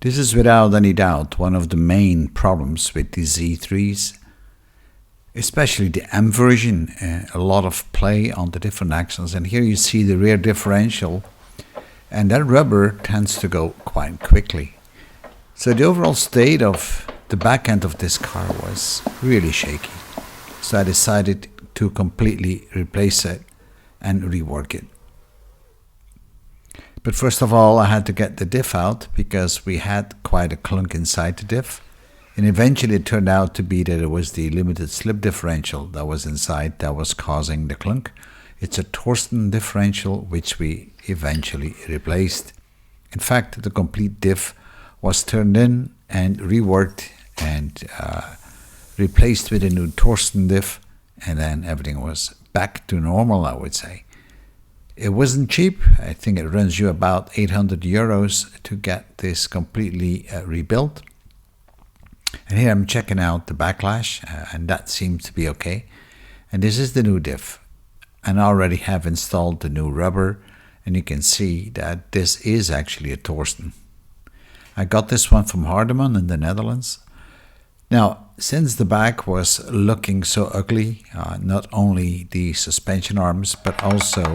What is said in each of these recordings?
This is without any doubt one of the main problems with the Z3s, especially the M version. A lot of play on the different axles, and here you see the rear differential, and that rubber tends to go quite quickly. So the overall state of the back end of this car was really shaky. So I decided to completely replace it and rework it. But first of all, I had to get the diff out because we had quite a clunk inside the diff. And eventually it turned out to be that it was the limited slip differential that was inside that was causing the clunk. It's a Torsten differential, which we eventually replaced. In fact, the complete diff was turned in and reworked and replaced with a new Torsten diff, and then everything was back to normal, I would say. It wasn't cheap. I think it runs you about 800 euros to get this completely rebuilt. And here I'm checking out the backlash, and that seems to be okay. And this is the new diff. And I already have installed the new rubber, and you can see that this is actually a Torsten. I got this one from Hardeman in the Netherlands. Now, since the back was looking so ugly, not only the suspension arms, but also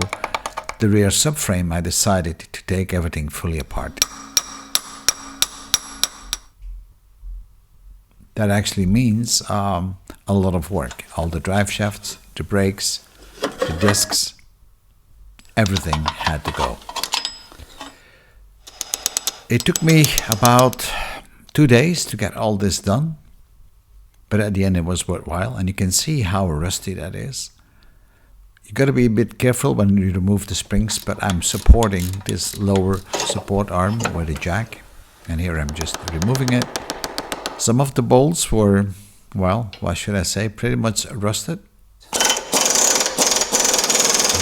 the rear subframe, I decided to take everything fully apart. That actually means a lot of work. All the drive shafts, the brakes, the discs, everything had to go. It took me about 2 days to get all this done, but at the end it was worthwhile, and you can see how rusty that is. You got to be a bit careful when you remove the springs, but I'm supporting this lower support arm with a jack, and here I'm just removing it. Some of the bolts were, well, what should I say, pretty much rusted.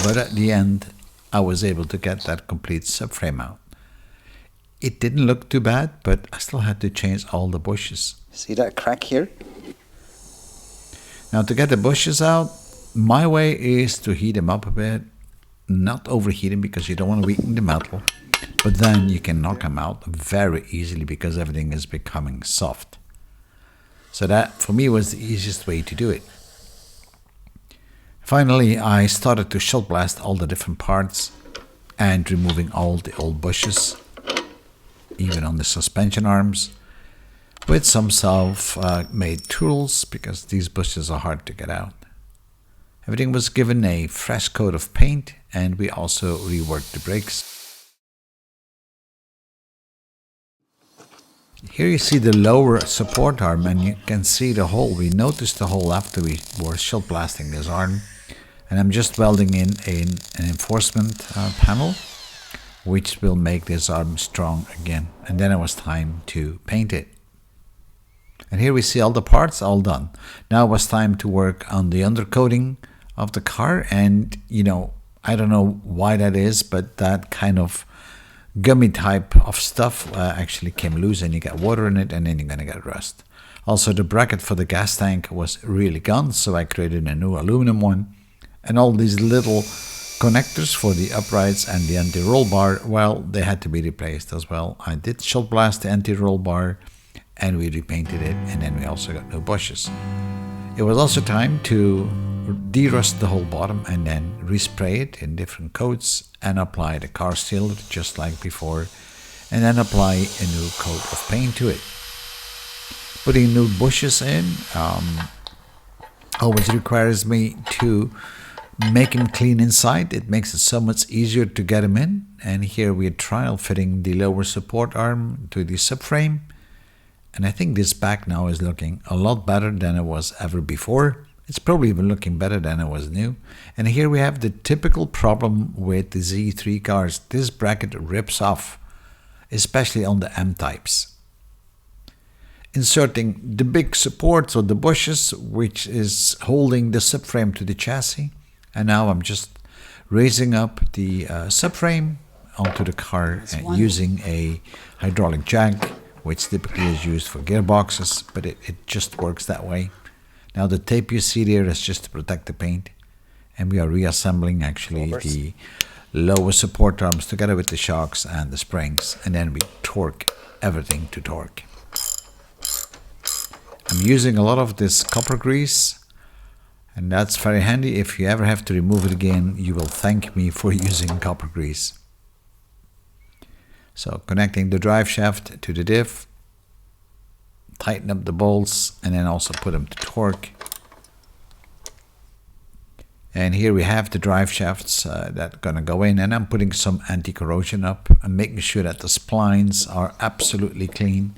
But at the end, I was able to get that complete subframe out. It didn't look too bad, but I still had to change all the bushes. See that crack here? Now to get the bushes out, my way is to heat them up a bit, not overheat them because you don't want to weaken the metal, but then you can knock them out very easily because everything is becoming soft. So that for me was the easiest way to do it. Finally, I started to shot blast all the different parts and removing all the old bushes, even on the suspension arms, with some self-made tools because these bushes are hard to get out. Everything was given a fresh coat of paint, and we also reworked the brakes. Here you see the lower support arm, and you can see the hole. We noticed the hole after we were shot blasting this arm, and I'm just welding in an enforcement panel, which will make this arm strong again. And then it was time to paint it. And here we see all the parts all done. Now it was time to work on the undercoating of the car, and you know, I don't know why that is, but that kind of gummy type of stuff actually came loose, and you get water in it, and then you're gonna get rust. Also, the bracket for the gas tank was really gone, so I created a new aluminum one, and all these little connectors for the uprights and the anti-roll bar, well, they had to be replaced as well. I did shot blast the anti-roll bar, and we repainted it, and then we also got new bushes. It was also time to de-rust the whole bottom and then respray it in different coats and apply the car sealer just like before, and then apply a new coat of paint to it. Putting new bushes in always requires me to make them clean inside. It makes it so much easier to get them in, and here we are trial fitting the lower support arm to the subframe. And I think this back now is looking a lot better than it was ever before. It's probably even looking better than it was new. And here we have the typical problem with the Z3 cars. This bracket rips off, especially on the M types. Inserting the big supports or the bushes, which is holding the subframe to the chassis. And now I'm just raising up the subframe onto the car using a hydraulic jack, which typically is used for gearboxes, but it just works that way. Now the tape you see there is just to protect the paint, and we are reassembling actually the lower support arms together with the shocks and the springs, and then we torque everything to torque. I'm using a lot of this copper grease, and that's very handy. If you ever have to remove it again, you will thank me for using copper grease. So connecting the drive shaft to the diff, tighten up the bolts, and then also put them to torque. And here we have the drive shafts that are going to go in, and I'm putting some anti-corrosion up and making sure that the splines are absolutely clean.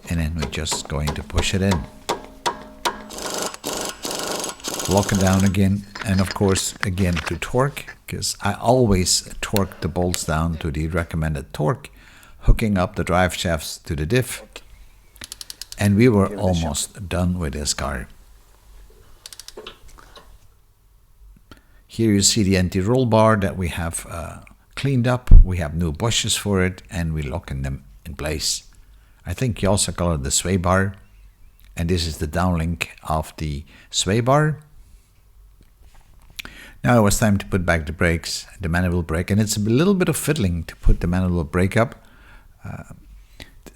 And then we're just going to push it in. Lock it down again, and of course again to torque, because I always torque the bolts down to the recommended torque, hooking up the drive shafts to the diff. And we were almost done with this car. Here you see the anti-roll bar that we have cleaned up. We have new bushes for it, and we're locking them in place. I think you also call it the sway bar, and this is the downlink of the sway bar. Now it was time to put back the brakes, the manual brake, and it's a little bit of fiddling to put the manual brake up,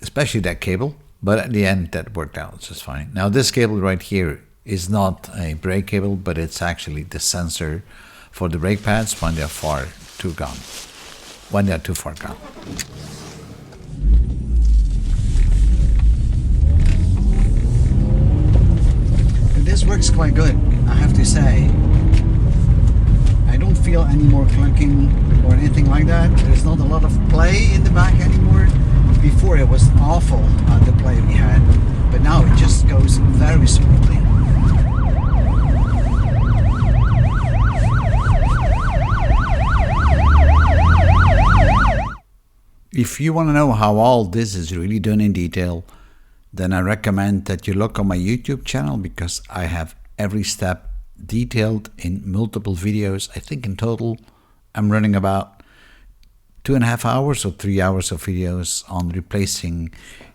especially that cable, but at the end that worked out just fine. Now this cable right here is not a brake cable, but it's actually the sensor for the brake pads when they're too far gone. This works quite good, I have to say. I don't feel any more clunking or anything like that. There's not a lot of play in the back anymore. Before it was awful, the play we had, but now it just goes very smoothly. If you want to know how all this is really done in detail, then I recommend that you look on my YouTube channel, because I have every step detailed in multiple videos. I think in total I'm running about 2.5 hours or 3 hours of videos on replacing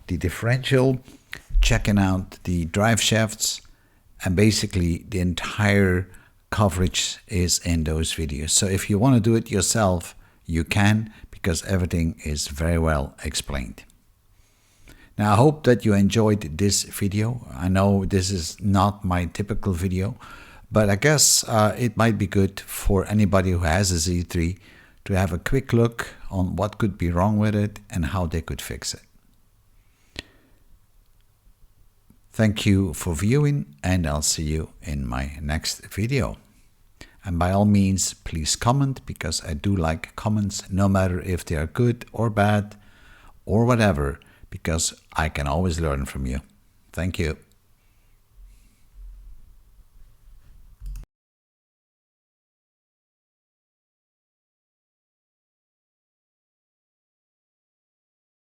the differential, checking out the drive shafts, and basically the entire coverage is in those videos. So if you want to do it yourself, you can, because everything is very well explained. Now I hope that you enjoyed this video. I know this is not my typical video, but I guess it might be good for anybody who has a Z3 to have a quick look on what could be wrong with it and how they could fix it. Thank you for viewing, and I'll see you in my next video. And by all means, please comment, because I do like comments, no matter if they are good or bad or whatever, because I can always learn from you. Thank you.